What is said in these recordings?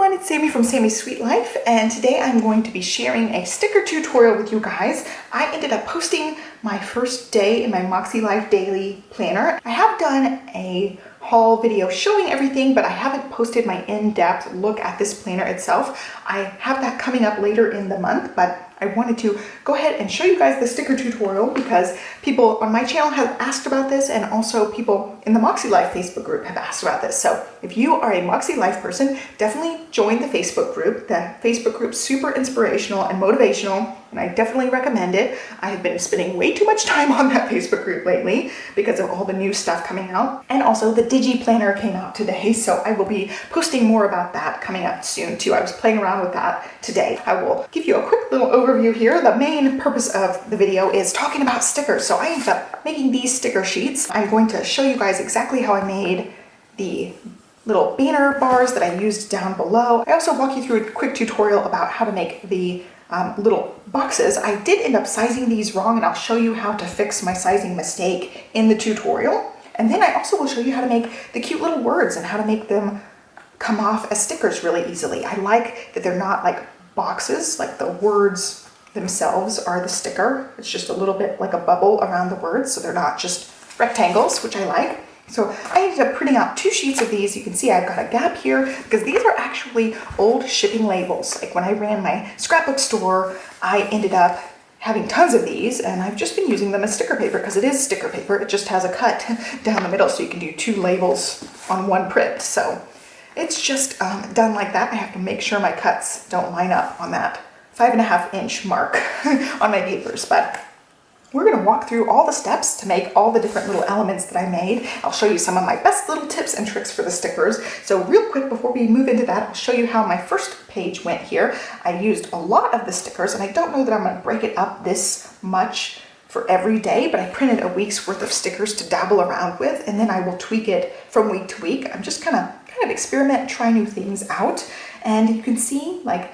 everyone, it's Sami from Sami's Sweet Life, and today I'm going to be sharing a sticker tutorial with you guys. I ended up posting my first day in my Makselife daily planner. I have done a haul video showing everything, but I haven't posted my in-depth look at this planner itself. I have that coming up later in the month, but I wanted to go ahead and show you guys the sticker tutorial because people on my channel have asked about this, and also people in the Makselife Facebook group have asked about this. So if you are a Makselife person, definitely join the Facebook group. The Facebook group's super inspirational and motivational, and I definitely recommend it. I have been spending way too much time on that Facebook group lately because of all the new stuff coming out. And also the Digi Planner came out today, so I will be posting more about that coming up soon too. I was playing around with that today. I will give you a quick little overview here. The main purpose of the video is talking about stickers. So I ended up making these sticker sheets. I'm going to show you guys exactly how I made the little banner bars that I used down below. I also walk you through a quick tutorial about how to make the little boxes. I did end up sizing these wrong, and I'll show you how to fix my sizing mistake in the tutorial. And then I also will show you how to make the cute little words and how to make them come off as stickers really easily. I like that they're not like boxes, like the words themselves are the sticker. It's just a little bit like a bubble around the words, so they're not just rectangles, which I like. So I ended up printing out 2 sheets of these. You can see I've got a gap here because these are actually old shipping labels. Like when I ran my scrapbook store, I ended up having tons of these, and I've just been using them as sticker paper because it is sticker paper. It just has a cut down the middle, so you can do 2 labels on one print. So it's just done like that. I have to make sure my cuts don't line up on that 5.5-inch mark on my papers, but we're going to walk through all the steps to make all the different little elements that I made. I'll show you some of my best little tips and tricks for the stickers. So real quick, before we move into that, I'll show you how my first page went here. I used a lot of the stickers, and I don't know that I'm going to break it up this much for every day, but I printed a week's worth of stickers to dabble around with, and then I will tweak it from week to week. I'm just kind of experiment and try new things out. And you can see, like,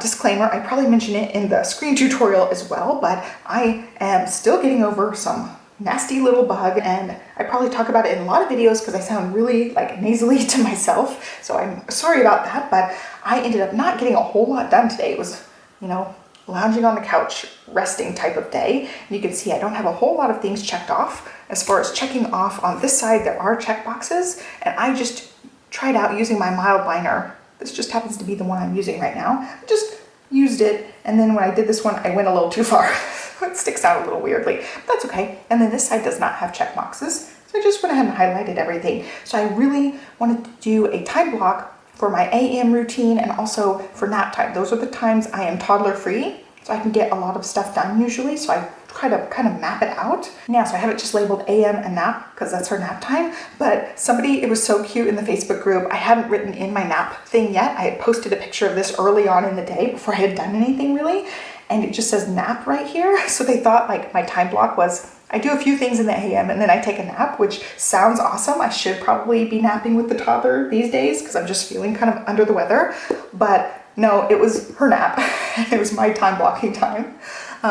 disclaimer, I probably mention it in the screen tutorial as well, but I am still getting over some nasty little bug, and I probably talk about it in a lot of videos because I sound really like nasally to myself, so I'm sorry about that. But I ended up not getting a whole lot done today. It was, you know, lounging on the couch, resting type of day. And you can see I don't have a whole lot of things checked off. As far as checking off on this side, there are check boxes, and I just tried out using my mild liner. This just happens to be the one I'm using right now. I just used it, and then when I did this one, I went a little too far. It sticks out a little weirdly, but that's okay. And then this side does not have check boxes, so I just went ahead and highlighted everything. So I really wanted to do a time block for my AM routine and also for nap time. Those are the times I am toddler free, so I can get a lot of stuff done usually. So I try to kind of map it out. Yeah, so I have it just labeled AM and nap because that's her nap time. But somebody, it was so cute in the Facebook group, I hadn't written in my nap thing yet. I had posted a picture of this early on in the day before I had done anything really. And it just says nap right here. So they thought like my time block was I do a few things in the AM and then I take a nap, which sounds awesome. I should probably be napping with the toddler these days because I'm just feeling kind of under the weather. But no, it was her nap. It was my time blocking time.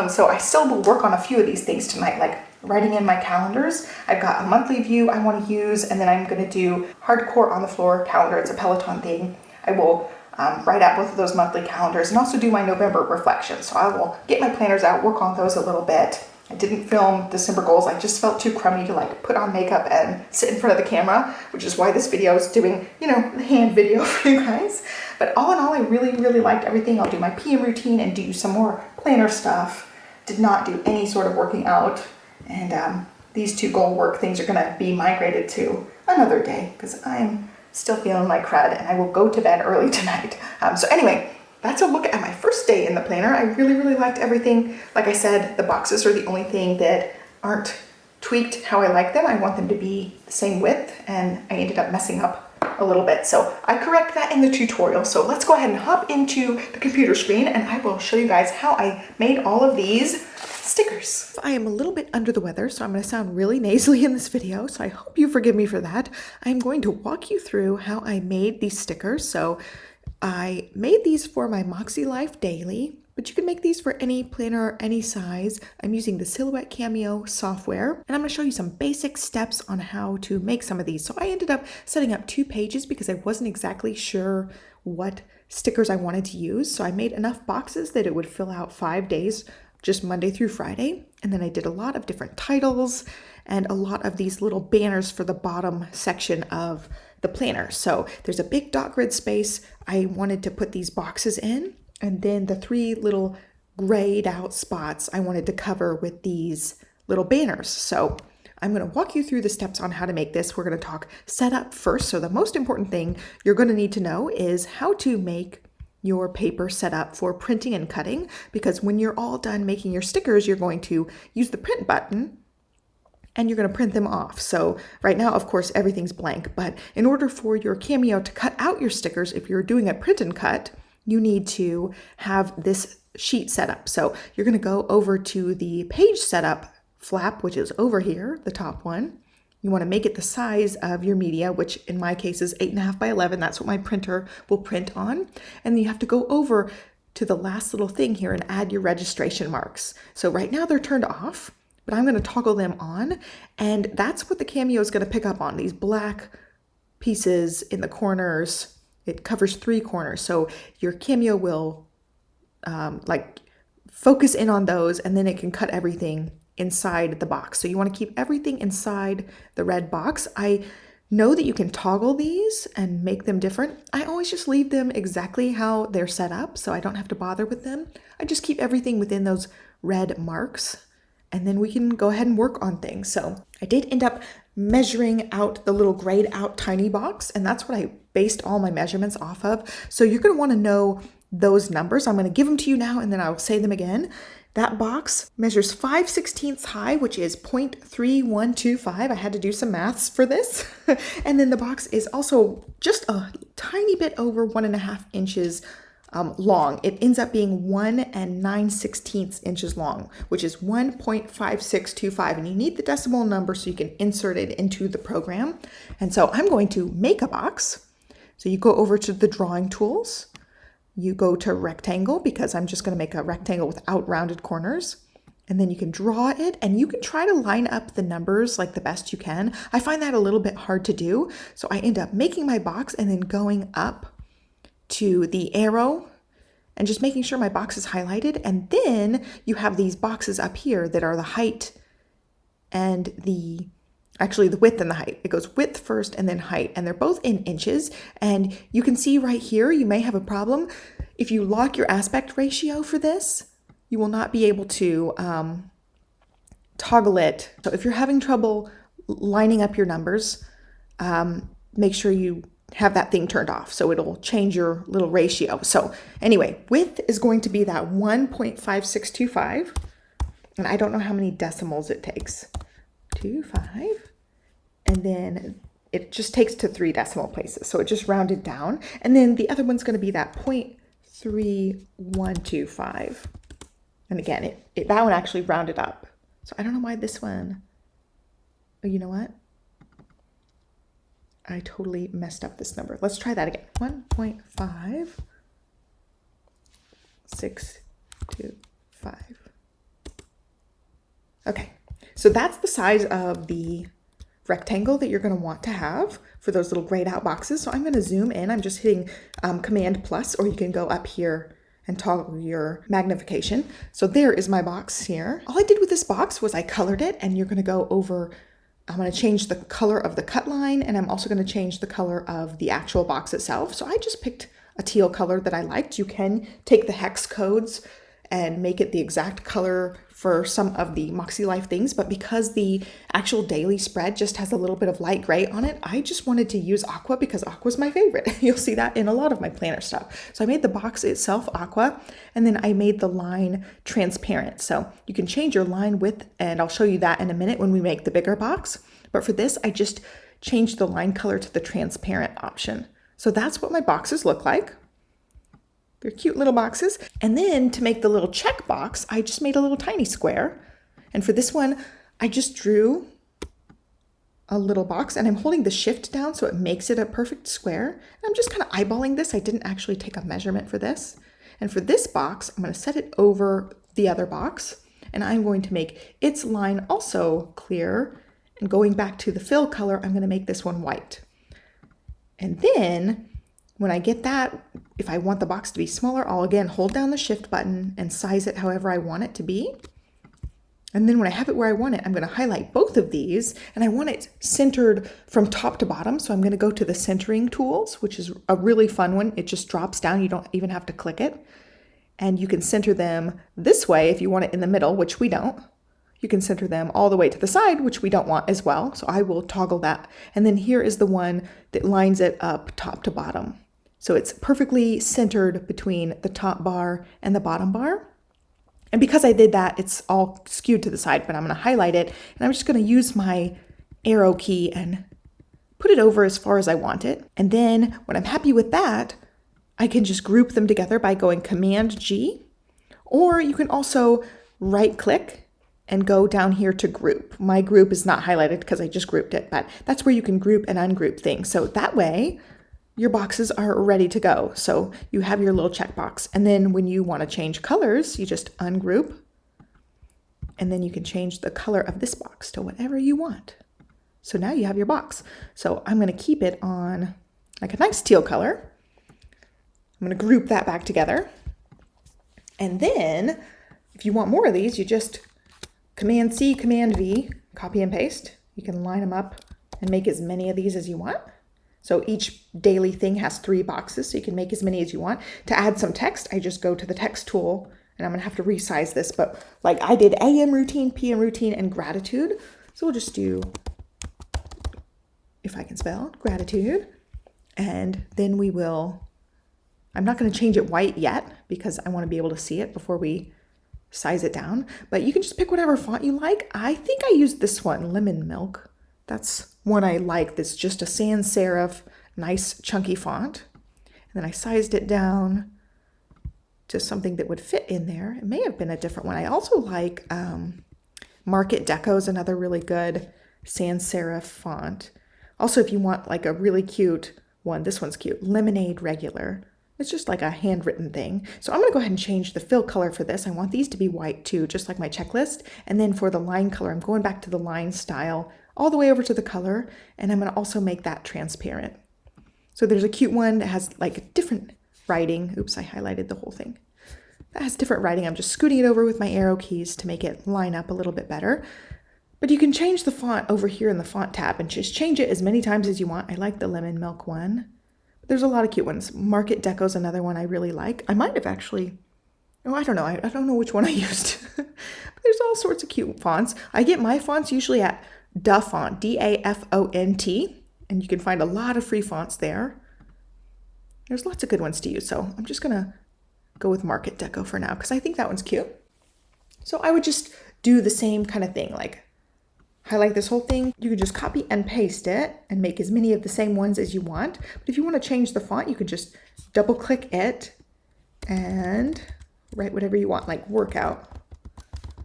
So I still will work on a few of these things tonight, like writing in my calendars. I've got a monthly view I want to use, and then I'm going to do hardcore on the floor calendar. It's a Peloton thing. I will write out both of those monthly calendars and also do my November reflections. So I will get my planners out, work on those a little bit. I didn't film December goals. I just felt too crummy to like put on makeup and sit in front of the camera, which is why this video is doing, you know, the hand video for you guys. But all in all, I really, really liked everything. I'll do my PM routine and do some more planner stuff. Did not do any sort of working out. And these 2 goal work things are gonna be migrated to another day because I'm still feeling like crud and I will go to bed early tonight. So anyway, that's a look at my first day in the planner. I really, really liked everything. Like I said, the boxes are the only thing that aren't tweaked how I like them. I want them to be the same width, and I ended up messing up a little bit. So I correct that in the tutorial. So let's go ahead and hop into the computer screen and I will show you guys how I made all of these stickers. I am a little bit under the weather, so I'm going to sound really nasally in this video, so I hope you forgive me for that. I'm going to walk you through how I made these stickers. So I made these for my Makselife Daily. But you can make these for any planner, any size. I'm using the Silhouette Cameo software, and I'm going to show you some basic steps on how to make some of these. So I ended up setting up 2 pages because I wasn't exactly sure what stickers I wanted to use. So I made enough boxes that it would fill out 5 days, just Monday through Friday. And then I did a lot of different titles and a lot of these little banners for the bottom section of the planner. So there's a big dot grid space I wanted to put these boxes in. And then the 3 little grayed out spots I wanted to cover with these little banners. So I'm going to walk you through the steps on how to make this. We're going to talk setup first. So the most important thing you're going to need to know is how to make your paper setup for printing and cutting, because when you're all done making your stickers, you're going to use the print button and you're going to print them off. So right now, of course, everything's blank, but in order for your Cameo to cut out your stickers, if you're doing a print and cut, you need to have this sheet set up. So you're going to go over to the page setup flap, which is over here, the top one. You want to make it the size of your media, which in my case is 8.5 by 11. That's what my printer will print on. And then you have to go over to the last little thing here and add your registration marks. So right now they're turned off, but I'm going to toggle them on. And that's what the Cameo is going to pick up on, these black pieces in the corners. It covers 3 corners, so your Cameo will like focus in on those, and then it can cut everything inside the box. So you want to keep everything inside the red box. I know that you can toggle these and make them different. I always just leave them exactly how they're set up, so I don't have to bother with them. I just keep everything within those red marks, and then we can go ahead and work on things. So I did end up measuring out the little grayed out tiny box, and that's what I based all my measurements off of. So you're going to want to know those numbers. I'm going to give them to you now, and then I'll say them again. That box measures 5/16 high, which is 0.3125. I had to do some maths for this. And then the box is also just a tiny bit over 1.5 inches long. It ends up being 1 9/16 inches long, which is 1.5625. And you need the decimal number so you can insert it into the program. And so I'm going to make a box. So you go over to the drawing tools. You go to rectangle, because I'm just going to make a rectangle without rounded corners. And then you can draw it, and you can try to line up the numbers like the best you can. I find that a little bit hard to do. So I end up making my box and then going up to the arrow and just making sure my box is highlighted. And then you have these boxes up here that are the height and the width and the height. It goes width first and then height, and they're both in inches. And you can see right here, you may have a problem. If you lock your aspect ratio for this, you will not be able to toggle it. So if you're having trouble lining up your numbers, make sure you have that thing turned off so it'll change your little ratio. So anyway, width is going to be that 1.5625, and I don't know how many decimals it takes. 25, and then it just takes to 3 decimal places, so it just rounded down. And then the other one's going to be that 0.3125, and again that one actually rounded up. So I don't know why this one, oh, you know what, I totally messed up this number. Let's try that again. 1.5625. Okay. So that's the size of the rectangle that you're going to want to have for those little grayed out boxes. So I'm going to zoom in. I'm just hitting Command plus, or you can go up here and toggle your magnification. So there is my box here. All I did with this box was I colored it, and you're going to go over, I'm going to change the color of the cut line, and I'm also going to change the color of the actual box itself. So I just picked a teal color that I liked. You can take the hex codes and make it the exact color for some of the Makselife things, but because the actual daily spread just has a little bit of light gray on it, I just wanted to use aqua because aqua's my favorite. You'll see that in a lot of my planner stuff. So I made the box itself aqua, and then I made the line transparent. So you can change your line width, and I'll show you that in a minute when we make the bigger box. But for this, I just changed the line color to the transparent option. So that's what my boxes look like. They're cute little boxes. And then to make the little check box, I just made a little tiny square. And for this one, I just drew a little box, and I'm holding the shift down so it makes it a perfect square. And I'm just kind of eyeballing this. I didn't actually take a measurement for this. And for this box, I'm going to set it over the other box, and I'm going to make its line also clear. And going back to the fill color, I'm going to make this one white. And then when I get that, if I want the box to be smaller, I'll again hold down the shift button and size it however I want it to be. And then when I have it where I want it, I'm going to highlight both of these, and I want it centered from top to bottom. So I'm going to go to the centering tools, which is a really fun one. It just drops down. You don't even have to click it. And you can center them this way if you want it in the middle, which we don't. You can center them all the way to the side, which we don't want as well. So I will toggle that. And then here is the one that lines it up top to bottom. So it's perfectly centered between the top bar and the bottom bar. And because I did that, it's all skewed to the side, but I'm going to highlight it, and I'm just going to use my arrow key and put it over as far as I want it. And then when I'm happy with that, I can just group them together by going Command G, or you can also right click and go down here to group. My group is not highlighted because I just grouped it, but that's where you can group and ungroup things. So that way your boxes are ready to go. So you have your little checkbox, and then when you want to change colors, you just ungroup, and then you can change the color of this box to whatever you want. So now you have your box. So I'm going to keep it on like a nice teal color. I'm going to group that back together. And then if you want more of these, you just Command C, Command V, copy and paste. You can line them up and make as many of these as you want. So each daily thing has 3 boxes, so you can make as many as you want. To add some text, I just go to the text tool, and I'm going to have to resize this, but like I did AM routine, PM routine, and gratitude. So we'll just do, if I can spell, gratitude. And then we will, I'm not going to change it white yet because I want to be able to see it before we size it down. But you can just pick whatever font you like. I think I used this one, Lemon Milk. That's one I like. That's just a sans serif, nice chunky font. And then I sized it down to something that would fit in there. It may have been a different one. I also like Market Deco is another really good sans serif font. Also, if you want like a really cute one, this one's cute, Lemonade Regular. It's just like a handwritten thing. So I'm going to go ahead and change the fill color for this. I want these to be white too, just like my checklist. And then for the line color, I'm going back to the line style all the way over to the color, and I'm going to also make that transparent. So there's a cute one that has like different writing. Oops, I highlighted the whole thing. That has different writing. I'm just scooting it over with my arrow keys to make it line up a little bit better. But you can change the font over here in the font tab and just change it as many times as you want. I like the Lemon Milk one. There's a lot of cute ones. Market Deco is another one I really like. I might have actually, oh, I don't know. I don't know which one I used. But there's all sorts of cute fonts. I get my fonts usually at Dafont, D-A-F-O-N-T, and you can find a lot of free fonts there. There's lots of good ones to use, so I'm just gonna go with Market Deco for now because I think that one's cute. So I would just do the same kind of thing, like highlight this whole thing. You can just copy and paste it and make as many of the same ones as you want. But if you want to change the font, you can just double click it and write whatever you want, like workout.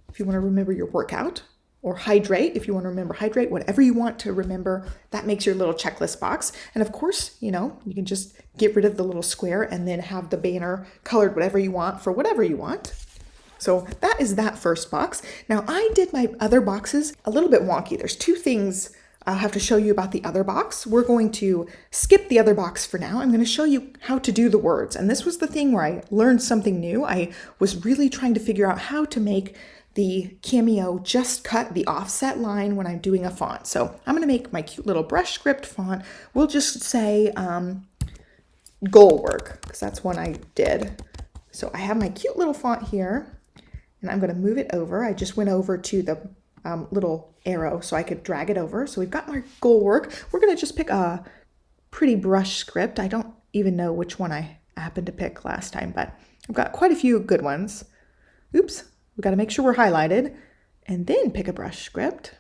If you want to remember your workout, or hydrate, if you want to remember hydrate, whatever you want to remember, that makes your little checklist box. And of course, you know, you can just get rid of the little square and then have the banner colored whatever you want for whatever you want. So that is that first box. Now I did my other boxes a little bit wonky. There's 2 things I'll have to show you about the other box. We're going to skip the other box for now. I'm going to show you how to do the words. And this was the thing where I learned something new. I was really trying to figure out how to make the Cameo just cut the offset line when I'm doing a font. So I'm going to make my cute little brush script font. We'll just say goal work, because that's one I did. So I have my cute little font here, and I'm going to move it over. I just went over to the little arrow so I could drag it over. So we've got my goal work. We're going to just pick a pretty brush script. I don't even know which one I happened to pick last time, but I've got quite a few good ones. Oops. We've got to make sure we're highlighted and then pick a brush script.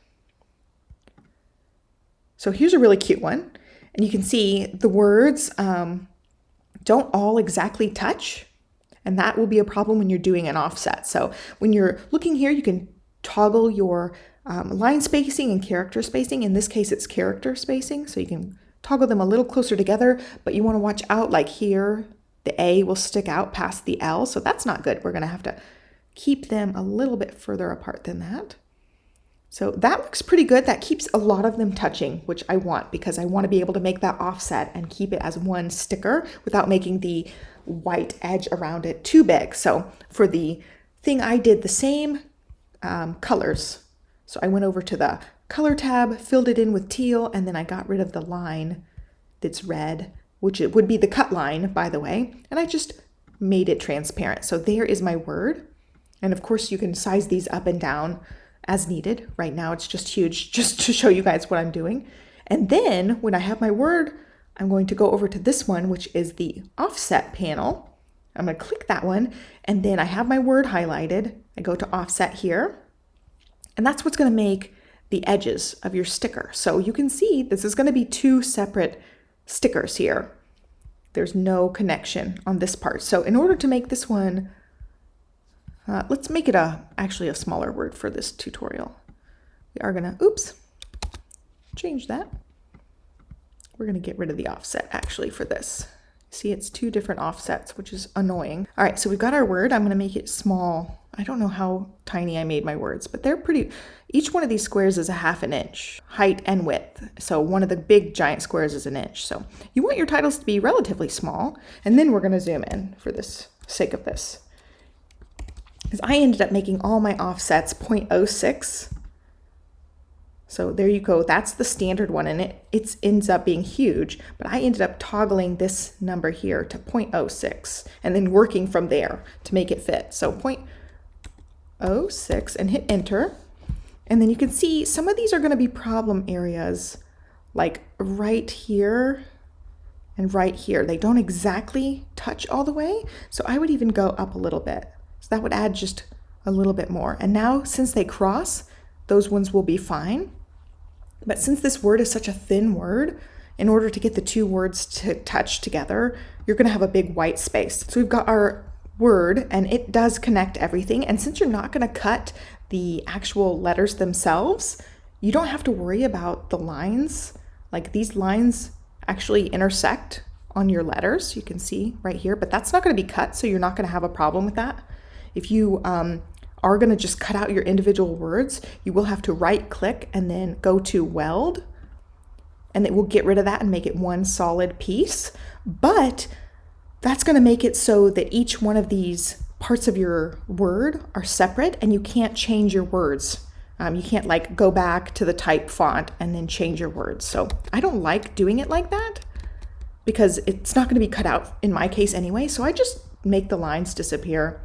So here's a really cute one. And you can see the words don't all exactly touch. And that will be a problem when you're doing an offset. So when you're looking here, you can toggle your line spacing and character spacing. In this case, it's character spacing. So you can toggle them a little closer together, but you want to watch out like here. the A will stick out past the L, so that's not good. We're gonna have to keep them a little bit further apart than that. So that looks pretty good. That keeps a lot of them touching, which I want because I want to be able to make that offset and keep it as one sticker without making the white edge around it too big. So for the thing, I did the same colors. So I went over to the color tab, filled it in with teal, and then I got rid of the line that's red, which it would be the cut line, by the way, and I just made it transparent. So there is my word. And of course you can size these up and down as needed. Right now it's just huge, just to show you guys what I'm doing. And then when I have my word, I'm going to go over to this one, which is the offset panel. I'm going to click that one, and then I have my word highlighted. I go to offset here, and that's what's going to make the edges of your sticker. So you can see this is going to be two separate stickers here. There's no connection on this part. So in order to make this one, let's make it actually a smaller word for this tutorial. We are gonna, change that. We're gonna get rid of the offset actually for this. See, it's two different offsets, which is annoying. All right, so we've got our word. I'm gonna make it small. I don't know how tiny I made my words, but they're pretty, each one of these squares is a 1/2 inch, height and width. So one of the big giant squares is 1 inch. So you want your titles to be relatively small, and then we're gonna zoom in for this sake of this. Because I ended up making all my offsets 0.06. So there you go, that's the standard one, and it ends up being huge, but I ended up toggling this number here to 0.06 and then working from there to make it fit. So 0.06 and hit enter. And then you can see some of these are gonna be problem areas, like right here and right here. They don't exactly touch all the way, so I would even go up a little bit. So that would add just a little bit more. And now since they cross, those ones will be fine. But since this word is such a thin word, in order to get the two words to touch together, you're gonna have a big white space. So we've got our word, and it does connect everything. And since you're not gonna cut the actual letters themselves, you don't have to worry about the lines. Like these lines actually intersect on your letters, you can see right here, but that's not gonna be cut, so you're not gonna have a problem with that. If you are going to just cut out your individual words, you will have to right click and then go to weld, and it will get rid of that and make it one solid piece. But that's going to make it so that each one of these parts of your word are separate, and you can't change your words. You can't like go back to the type font and then change your words. So I don't like doing it like that because it's not going to be cut out in my case anyway. So I just make the lines disappear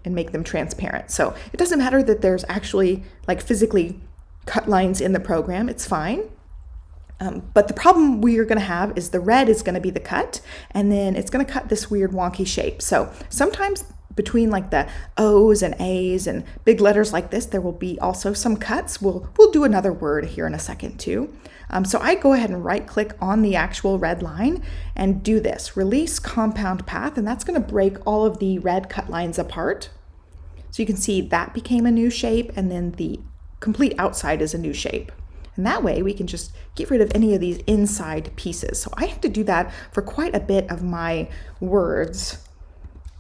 and make them transparent. So it doesn't matter that there's actually like physically cut lines in the program, it's fine. But the problem we are gonna have is the red is gonna be the cut, and then it's gonna cut this weird wonky shape. So sometimes between like the O's and A's and big letters like this, there will be also some cuts. We'll do another word here in a second too. So I go ahead and right click on the actual red line and do this, release compound path, and that's gonna break all of the red cut lines apart. So you can see that became a new shape, and then the complete outside is a new shape. And that way we can just get rid of any of these inside pieces. So I had to do that for quite a bit of my words.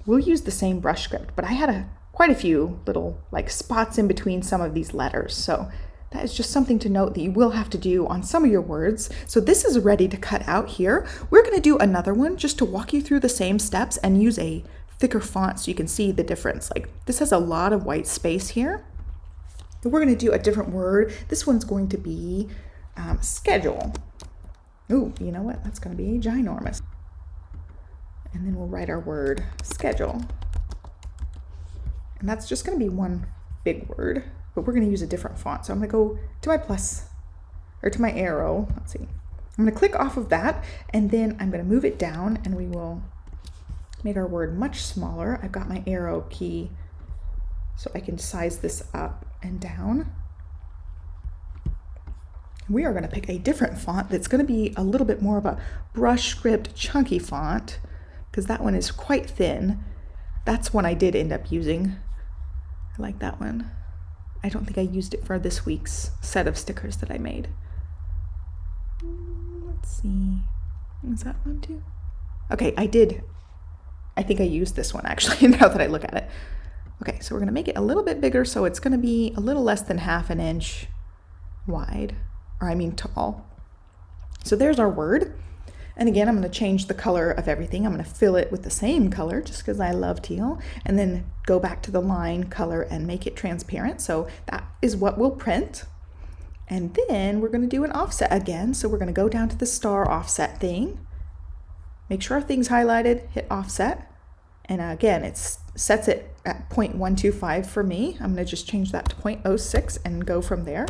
We'll use the same brush script, but I had quite a few little like spots in between some of these letters. So that is just something to note that you will have to do on some of your words. So this is ready to cut out here. We're gonna do another one just to walk you through the same steps and use a thicker font so you can see the difference. Like this has a lot of white space here. And we're gonna do a different word. This one's going to be schedule. Ooh, you know what? That's gonna be ginormous. And then we'll write our word schedule. And that's just gonna be one big word, but we're gonna use a different font. So I'm gonna go to my plus, or to my arrow, let's see. I'm gonna click off of that, and then I'm gonna move it down, and we will make our word much smaller. I've got my arrow key so I can size this up and down. We are gonna pick a different font that's gonna be a little bit more of a brush script chunky font, because that one is quite thin. That's one I did end up using. I like that one. I don't think I used it for this week's set of stickers that I made. Let's see, is that one too? Okay, I did I think I used this one actually now that I look at it. Okay, so we're gonna make it a little bit bigger, so it's gonna be a little less than 1/2 inch wide, or I mean tall. So there's our word. And again, I'm gonna change the color of everything. I'm gonna fill it with the same color just because I love teal, and then go back to the line color and make it transparent. So that is what we'll print. And then we're gonna do an offset again. So we're gonna go down to the star offset thing, make sure everything's highlighted, hit offset. And again, it sets it at 0.125 for me. I'm gonna just change that to 0.06 and go from there.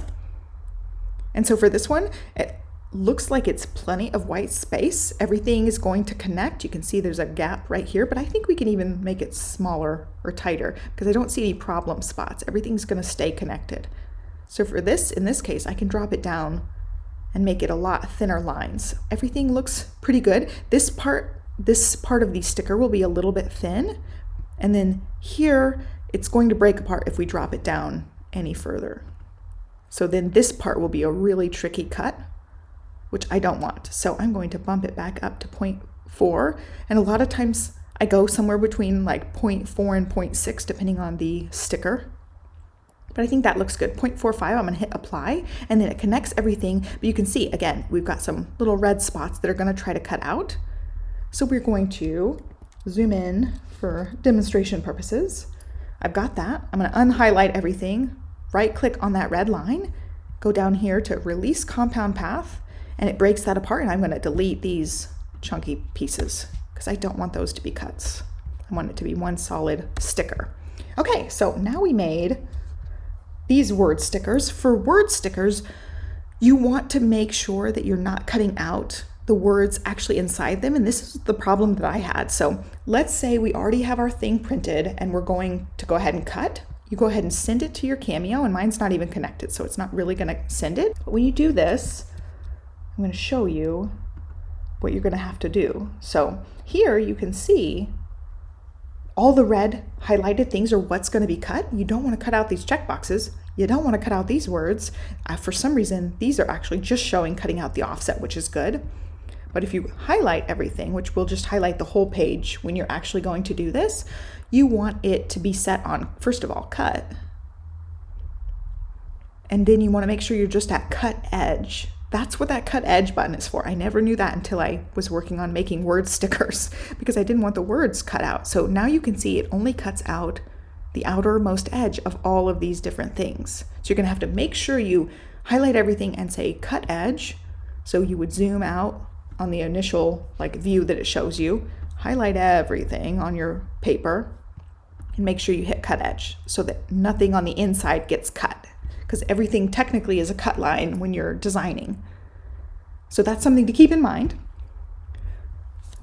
And so for this one, it looks like it's plenty of white space. Everything is going to connect. You can see there's a gap right here, but I think we can even make it smaller or tighter because I don't see any problem spots. Everything's gonna stay connected. So for this, in this case, I can drop it down and make it a lot thinner lines. Everything looks pretty good. This part of the sticker will be a little bit thin, and then here it's going to break apart if we drop it down any further. So then this part will be a really tricky cut, which I don't want. So I'm going to bump it back up to 0.4, and a lot of times I go somewhere between like 0.4 and 0.6 depending on the sticker. But I think that looks good. 0.45, I'm gonna hit apply, and then it connects everything. But you can see, again, we've got some little red spots that are gonna try to cut out. So we're going to zoom in for demonstration purposes. I've got that. I'm gonna unhighlight everything, right click on that red line, go down here to release compound path, and it breaks that apart, and I'm gonna delete these chunky pieces because I don't want those to be cuts. I want it to be one solid sticker. Okay, so now we made these word stickers. For word stickers, you want to make sure that you're not cutting out the words actually inside them, and this is the problem that I had. So let's say we already have our thing printed and we're going to go ahead and cut. You go ahead and send it to your Cameo, and mine's not even connected, so it's not really gonna send it. But when you do this, I'm gonna show you what you're gonna have to do. So here you can see all the red highlighted things are what's going to be cut. You don't want to cut out these checkboxes. You don't want to cut out these words. For some reason, these are actually just showing cutting out the offset, which is good. But if you highlight everything, which will just highlight the whole page when you're actually going to do this, you want it to be set on, first of all, cut. And then you want to make sure you're just at cut edge. That's what that cut edge button is for. I never knew that until I was working on making word stickers because I didn't want the words cut out. So now you can see it only cuts out the outermost edge of all of these different things. So you're gonna have to make sure you highlight everything and say cut edge. So you would zoom out on the initial view that it shows you, highlight everything on your paper, and make sure you hit cut edge so that nothing on the inside gets cut, because everything technically is a cut line when you're designing. So that's something to keep in mind.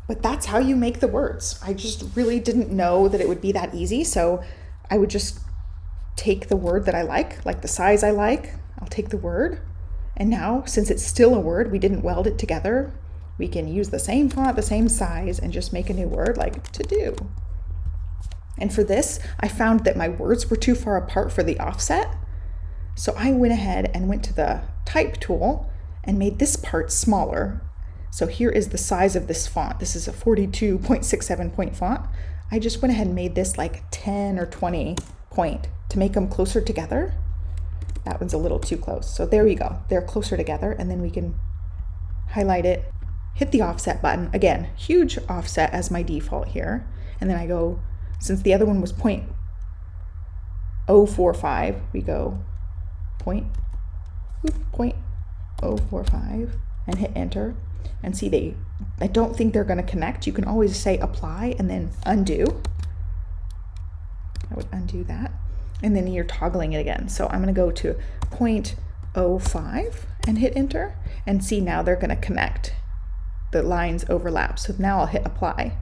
But that's how you make the words. I just really didn't know that it would be that easy. So I would just take the word that I like the size I like. I'll take the word. And now, since it's still a word, we didn't weld it together, we can use the same font, the same size, and just make a new word like to do. And for this, I found that my words were too far apart for the offset. So I went ahead and went to the type tool and made this part smaller. So here is the size of this font. This is a 42.67 point font. I just went ahead and made this 10 or 20 point to make them closer together. That one's a little too close. So there we go. They're closer together, and then we can highlight it, hit the offset button. Again, huge offset as my default here. And then I go, since the other one was 0.045, we go 0.045 and hit enter, and see I don't think they're going to connect. You can always say apply and then undo. I would undo that, and then you're toggling it again. So I'm going to go to 0.05 and hit enter, and see now they're going to connect. The lines overlap. So now I'll hit apply,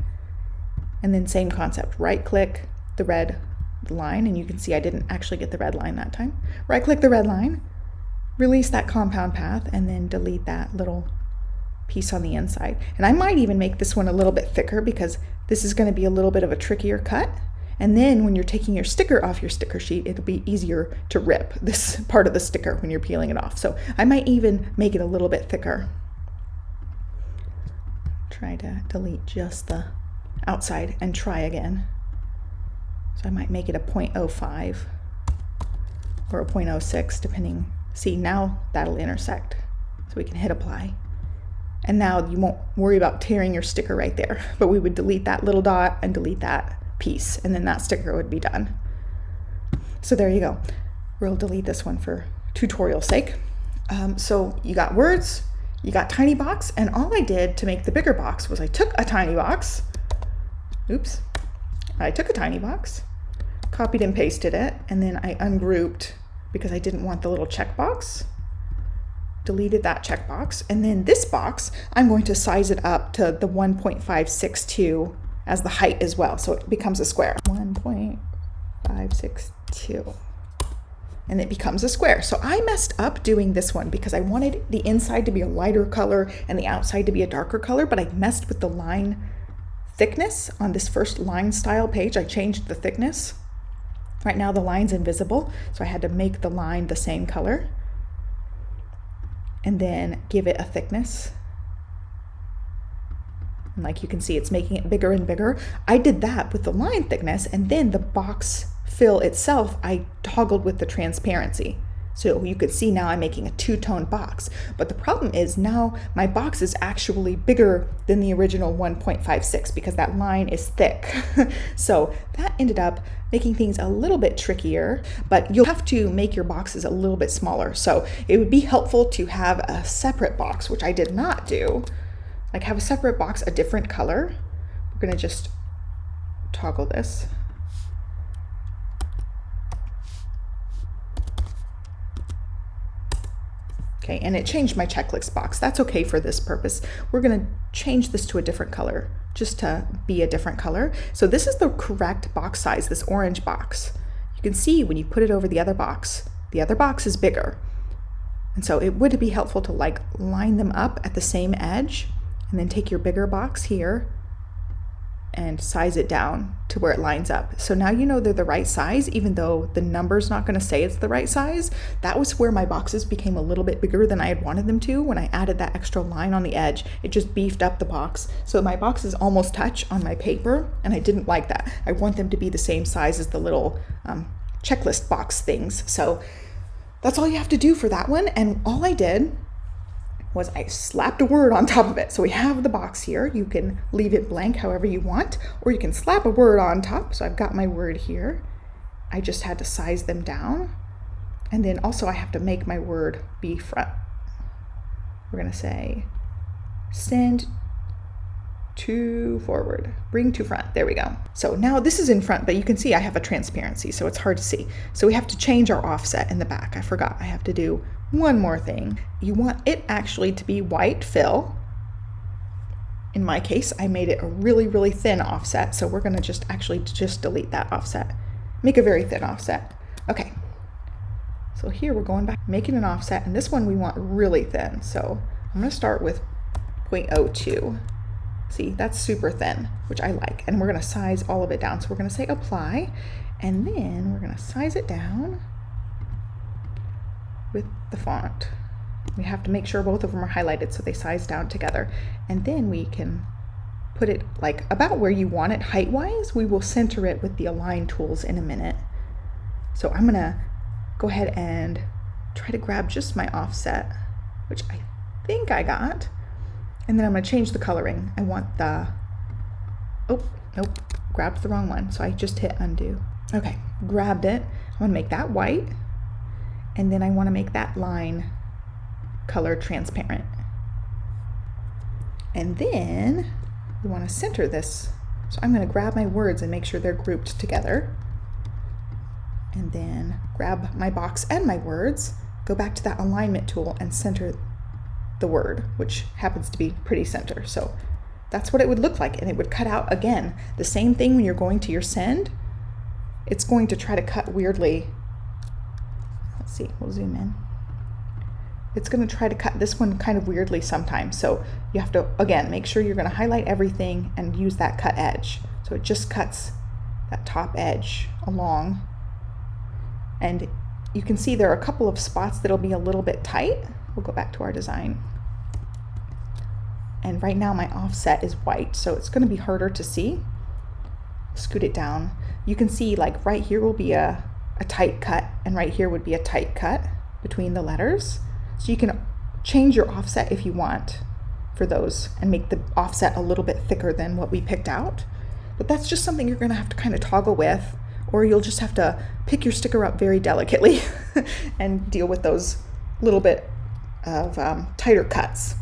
and then same concept, right click the red line, and you can see I didn't actually get the red line that time. Right click the red line, release that compound path, and then delete that little piece on the inside. And I might even make this one a little bit thicker because this is going to be a little bit of a trickier cut. And then when you're taking your sticker off your sticker sheet, it'll be easier to rip this part of the sticker when you're peeling it off. So I might even make it a little bit thicker. Try to delete just the outside and try again. So I might make it a 0.05 or a 0.06 depending. See, now that'll intersect. So we can hit apply. And now you won't worry about tearing your sticker right there, but we would delete that little dot and delete that piece, and then that sticker would be done. So there you go. We'll delete this one for tutorial sake. So you got words, you got tiny box, and all I did to make the bigger box was I took a tiny box, copied and pasted it, and then I ungrouped because I didn't want the little checkbox. Deleted that checkbox, and then this box, I'm going to size it up to the 1.562 as the height as well, so it becomes a square. 1.562. And it becomes a square. So I messed up doing this one because I wanted the inside to be a lighter color and the outside to be a darker color, but I messed with the line thickness on this first line style page. I changed the thickness. Right now the line's invisible, so I had to make the line the same color and then give it a thickness. And like you can see, it's making it bigger and bigger. I did that with the line thickness, and then the box fill itself, I toggled with the transparency. So you could see now I'm making a two-tone box. But the problem is now my box is actually bigger than the original 1.56 because that line is thick. So that ended up making things a little bit trickier, but you'll have to make your boxes a little bit smaller. So it would be helpful to have a separate box, which I did not do. Like have a separate box, a different color. We're gonna just toggle this. Okay, and it changed my checklist box. That's okay for this purpose. We're gonna change this to a different color, just to be a different color. So this is the correct box size, this orange box. You can see when you put it over the other box is bigger. And so it would be helpful to like line them up at the same edge and then take your bigger box here and size it down to where it lines up. So now you know they're the right size, even though the number's not gonna say it's the right size. That was where my boxes became a little bit bigger than I had wanted them to. When I added that extra line on the edge, it just beefed up the box. So my boxes almost touch on my paper, and I didn't like that. I want them to be the same size as the little checklist box things. So that's all you have to do for that one. And all I did was I slapped a word on top of it. So we have the box here. You can leave it blank however you want, or you can slap a word on top. So I've got my word here. I just had to size them down. And then also I have to make my word be front. We're gonna say, send to forward, bring to front. There we go. So now this is in front, but you can see I have a transparency, so it's hard to see. So we have to change our offset in the back. I forgot, I have to do one more thing. You want it actually to be white fill. In my case, I made it a really, really thin offset. So we're gonna just delete that offset. Make a very thin offset. Okay. So here we're going back, making an offset, and this one we want really thin. So I'm gonna start with 0.02. See, that's super thin, which I like. And we're gonna size all of it down. So we're gonna say apply, and then we're gonna size it down with the font. We have to make sure both of them are highlighted so they size down together. And then we can put it like about where you want it height-wise. We will center it with the align tools in a minute. So I'm gonna go ahead and try to grab just my offset, which I think I got. And then I'm gonna change the coloring. I want the, oh, nope, grabbed the wrong one. So I just hit undo. Okay, grabbed it. I'm gonna make that white. And then I wanna make that line color transparent. And then we wanna center this. So I'm gonna grab my words and make sure they're grouped together. And then grab my box and my words, go back to that alignment tool and center the word, which happens to be pretty center. So that's what it would look like. And it would cut out, again, the same thing when you're going to your send. It's going to try to cut weirdly. Let's see, we'll zoom in. It's going to try to cut this one kind of weirdly sometimes. So you have to, again, make sure you're going to highlight everything and use that cut edge. So it just cuts that top edge along. And you can see there are a couple of spots that'll be a little bit tight. We'll go back to our design. And right now my offset is white, so it's going to be harder to see. Scoot it down. You can see like right here will be a tight cut, and right here would be a tight cut between the letters. So you can change your offset if you want for those and make the offset a little bit thicker than what we picked out. But that's just something you're going to have to kind of toggle with, or you'll just have to pick your sticker up very delicately and deal with those little bit of tighter cuts.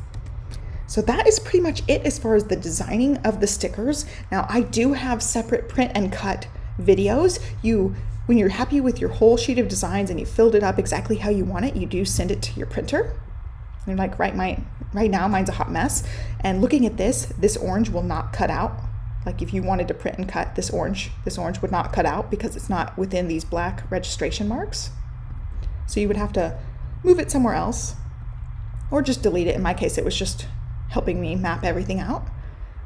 So that is pretty much it as far as the designing of the stickers. Now I do have separate print and cut videos. When you're happy with your whole sheet of designs and you filled it up exactly how you want it, you do send it to your printer. And like right now mine's a hot mess. And looking at this orange will not cut out. Like if you wanted to print and cut this orange would not cut out because it's not within these black registration marks. So you would have to move it somewhere else or just delete it. In my case, it was just helping me map everything out.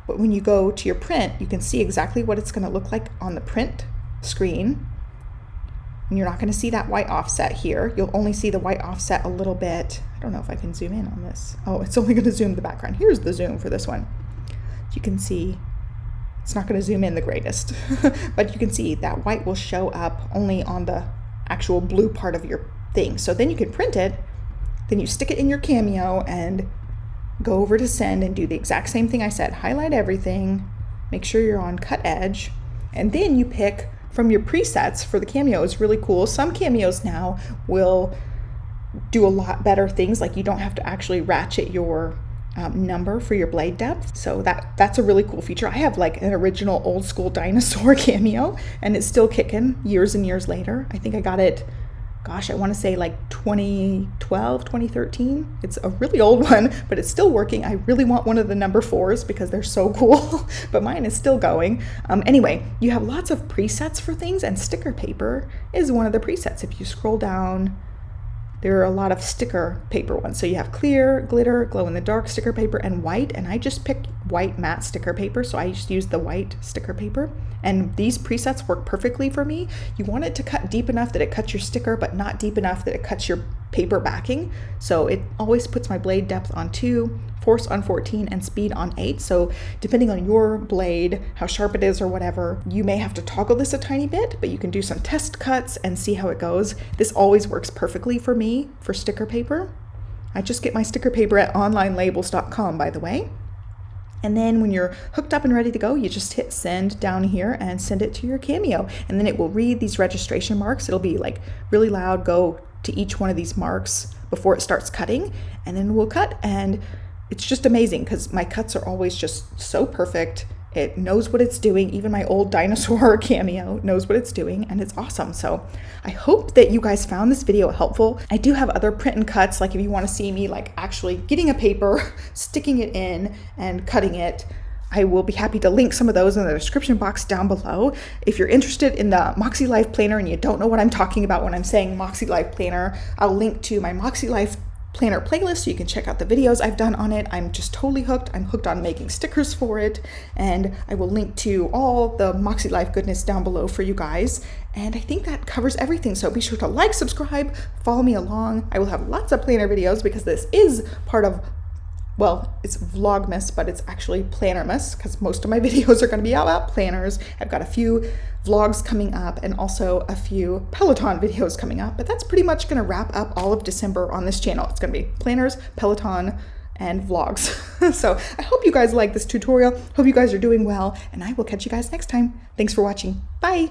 But when you go to your print, you can see exactly what it's going to look like on the print screen. And you're not going to see that white offset here. You'll only see the white offset a little bit. I don't know if I can zoom in on this. Oh, it's only going to zoom the background. Here's the zoom for this one. You can see it's not going to zoom in the greatest, but you can see that white will show up only on the actual blue part of your thing. So then you can print it, then you stick it in your Cameo and go over to send and do the exact same thing I said. Highlight everything, make sure you're on cut edge, and then you pick from your presets for the Cameo. Is really cool. Some Cameos now will do a lot better things, like you don't have to actually ratchet your number for your blade depth. So that's a really cool feature. I have like an original old school dinosaur Cameo and it's still kicking years and years later. I think I got it, gosh, I want to say like 2012, 2013. It's a really old one, but it's still working. I really want one of the number 4s because they're so cool, but mine is still going. Anyway, you have lots of presets for things, and sticker paper is one of the presets. If you scroll down, there are a lot of sticker paper ones. So you have clear, glitter, glow in the dark sticker paper, and white. And I just picked white matte sticker paper. So I just use the white sticker paper. And these presets work perfectly for me. You want it to cut deep enough that it cuts your sticker, but not deep enough that it cuts your paper backing. So it always puts my blade depth on 2, force on 14, and speed on 8. So depending on your blade, how sharp it is or whatever, you may have to toggle this a tiny bit, but you can do some test cuts and see how it goes. This always works perfectly for me for sticker paper. I just get my sticker paper at onlinelabels.com, by the way. And then when you're hooked up and ready to go, you just hit send down here and send it to your Cameo. And then it will read these registration marks. It'll be like really loud, go to each one of these marks before it starts cutting, and then we'll cut. And it's just amazing because my cuts are always just so perfect. It knows what it's doing. Even my old dinosaur Cameo knows what it's doing, and it's awesome. So I hope that you guys found this video helpful. I do have other print and cuts, like if you want to see me like actually getting a paper, sticking it in and cutting it, I will be happy to link some of those in the description box down below. If you're interested in the Makselife planner and you don't know what I'm talking about when I'm saying Makselife planner, I'll link to my Makselife planner playlist so you can check out the videos I've done on it. I'm just totally hooked. I'm hooked on making stickers for it, and I will link to all the Makselife goodness down below for you guys. And I think that covers everything. So be sure to like, subscribe, follow me along. I will have lots of planner videos because this is part of, well, it's Vlogmas, but it's actually Plannermas because most of my videos are going to be about planners. I've got a few vlogs coming up and also a few Peloton videos coming up, but that's pretty much going to wrap up all of December on this channel. It's going to be planners, Peloton, and vlogs. So I hope you guys like this tutorial. Hope you guys are doing well, and I will catch you guys next time. Thanks for watching. Bye.